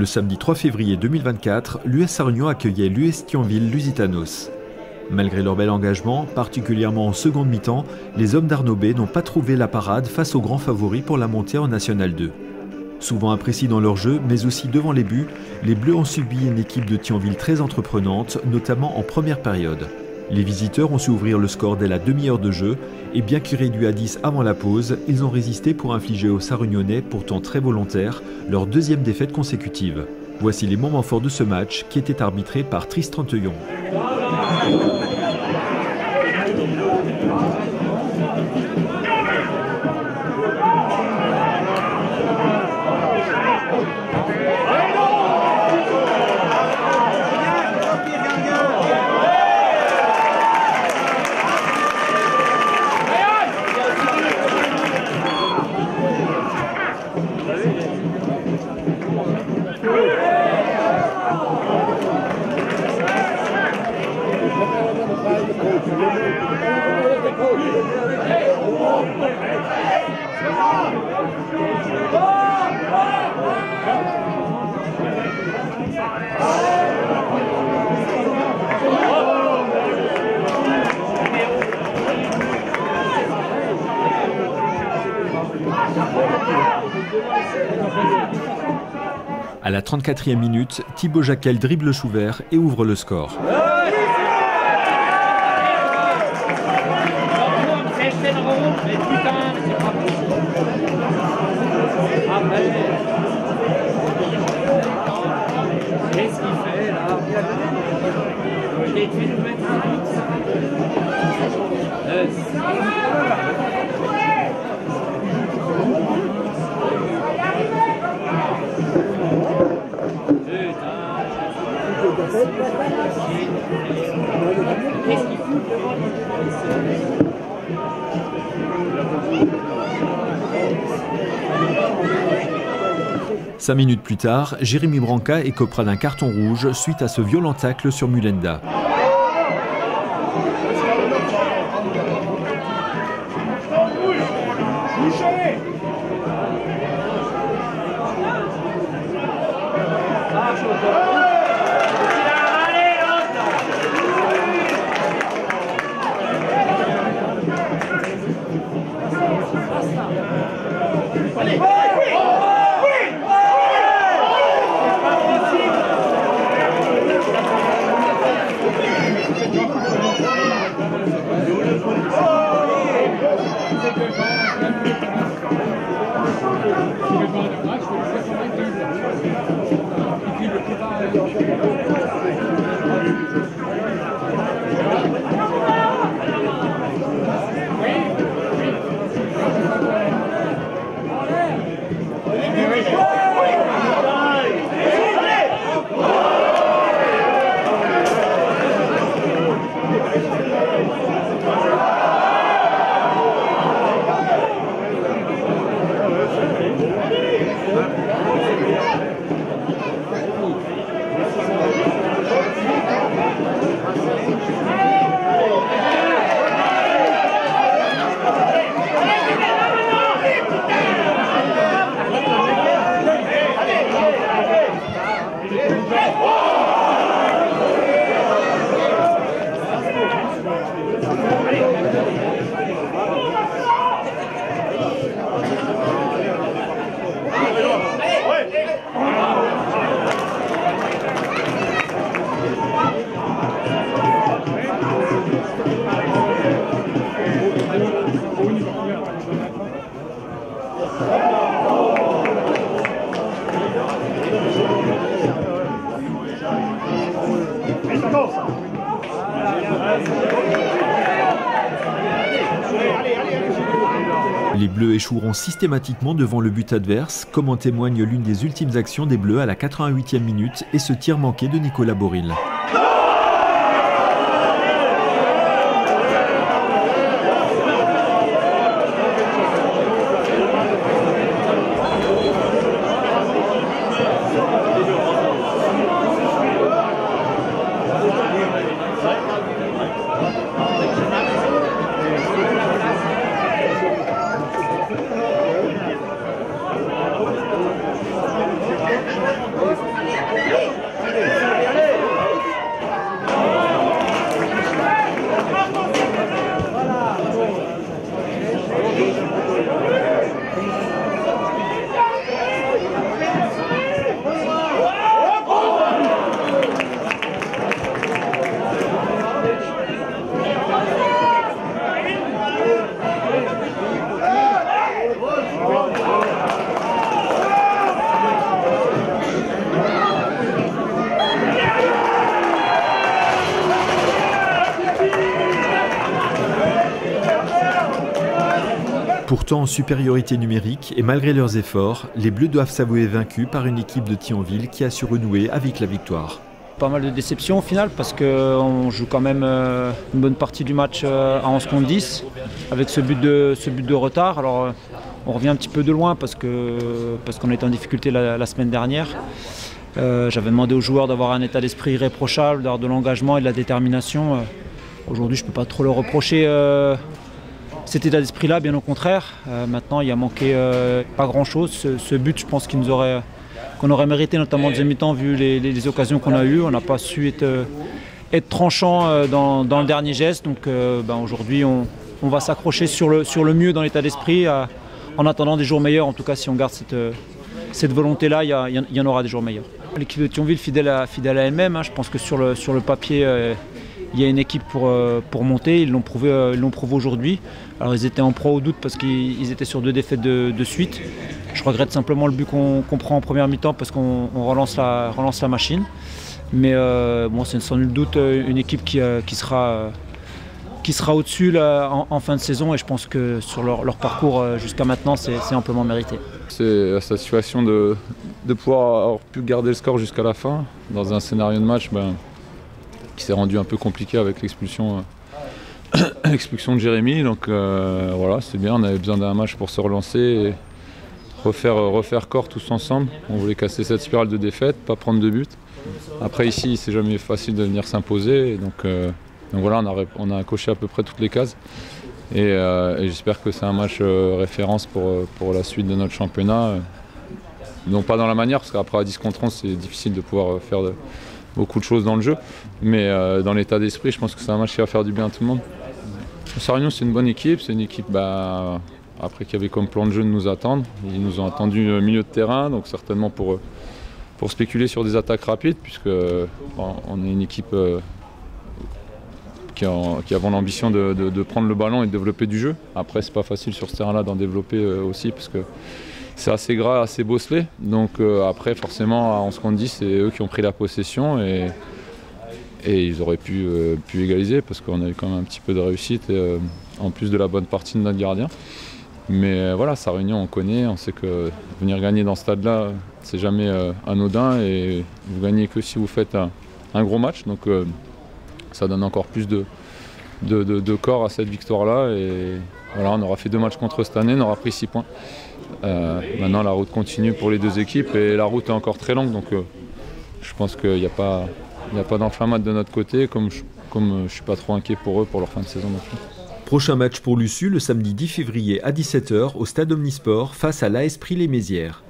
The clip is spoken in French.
Le samedi 3 février 2024, l'US Sarre-Union accueillait l'US Thionville-Lusitanos. Malgré leur bel engagement, particulièrement en seconde mi-temps, les hommes d'Arnaud B n'ont pas trouvé la parade face aux grands favoris pour la montée en National 2. Souvent imprécis dans leur jeu, mais aussi devant les buts, les Bleus ont subi une équipe de Thionville très entreprenante, notamment en première période. Les visiteurs ont su ouvrir le score dès la demi-heure de jeu et bien que réduits à 10 avant la pause, ils ont résisté pour infliger aux Sarre-Unionnais, pourtant très volontaires, leur deuxième défaite consécutive. Voici les moments forts de ce match qui était arbitré par Tristan Teuillon. À la 34e minute, Thibaut Jacquel dribble Chouvert et ouvre le score. Qu'est-ce qu'il fait là? Il est une Qu'est-ce qu'il fout? 5 minutes plus tard, Jérémy Branca écopera d'un carton rouge suite à ce violent tacle sur Mulenda. Les Bleus échoueront systématiquement devant le but adverse, comme en témoigne l'une des ultimes actions des Bleus à la 88e minute et ce tir manqué de Nicolas Boril. Pourtant en supériorité numérique et malgré leurs efforts, les Bleus doivent s'avouer vaincus par une équipe de Thionville qui a su renouer avec la victoire. Pas mal de déceptions au final parce qu'on joue quand même une bonne partie du match à 11 contre 10 avec ce but de retard. Alors on revient un petit peu de loin parce qu'on était en difficulté la semaine dernière. J'avais demandé aux joueurs d'avoir un état d'esprit irréprochable, d'avoir de l'engagement et de la détermination. Aujourd'hui je ne peux pas trop leur reprocher cet état d'esprit-là, bien au contraire. Maintenant, il a manqué pas grand-chose. Ce but, je pense qu'on aurait mérité, notamment en deuxième mi-temps, vu les occasions qu'on a eues. On n'a pas su être tranchant dans le dernier geste. Donc aujourd'hui, on va s'accrocher sur le mieux dans l'état d'esprit en attendant des jours meilleurs. En tout cas, si on garde cette volonté-là, il y en aura des jours meilleurs. L'équipe de Thionville, fidèle à elle-même, hein. Je pense que sur le papier, il y a une équipe pour monter, ils l'ont prouvé aujourd'hui. Alors ils étaient en proie au doute parce qu'ils étaient sur 2 défaites de suite. Je regrette simplement le but qu'on prend en première mi-temps parce qu'on relance la machine. Mais bon, c'est sans nul doute une équipe qui sera au-dessus en fin de saison et je pense que sur leur parcours jusqu'à maintenant, c'est amplement mérité. C'est sa situation de pouvoir avoir pu garder le score jusqu'à la fin dans un scénario de match qui s'est rendu un peu compliqué avec l'expulsion de Jérémy. Donc voilà, c'est bien, on avait besoin d'un match pour se relancer et refaire corps tous ensemble. On voulait casser cette spirale de défaite, pas prendre de but. Après ici, c'est jamais facile de venir s'imposer. Donc voilà, on a coché à peu près toutes les cases. Et j'espère que c'est un match référence pour la suite de notre championnat. Non pas dans la manière, parce qu'après à 10 contre 11, c'est difficile de pouvoir faire beaucoup de choses dans le jeu. Mais dans l'état d'esprit, je pense que c'est un match qui va faire du bien à tout le monde. Sarre-Union, c'est une bonne équipe. C'est une équipe après qui avait comme plan de jeu de nous attendre. Ils nous ont attendu au milieu de terrain, donc certainement pour spéculer sur des attaques rapides, puisque on est une équipe qui avons l'ambition de prendre le ballon et de développer du jeu. Après, c'est pas facile sur ce terrain-là d'en développer aussi, parce que c'est assez gras, assez bosselé. Donc après, forcément, à 11 contre 10, c'est eux qui ont pris la possession et ils auraient pu égaliser, parce qu'on a eu quand même un petit peu de réussite, en plus de la bonne partie de notre gardien. Mais voilà, Sarre-Union, on connaît, on sait que venir gagner dans ce stade-là, c'est jamais anodin, et vous gagnez que si vous faites un gros match. Donc ça donne encore plus de corps à cette victoire-là. Et voilà, on aura fait 2 matchs contre cette année, on aura pris 6 points. Maintenant, la route continue pour les 2 équipes et la route est encore très longue. Donc je pense qu'il n'y a pas d'enflammade de notre côté, comme je ne suis pas trop inquiet pour eux pour leur fin de saison non plus. Prochain match pour l'USU le samedi 10 février à 17h au stade Omnisport face à l'AS Prix-les-Mézières.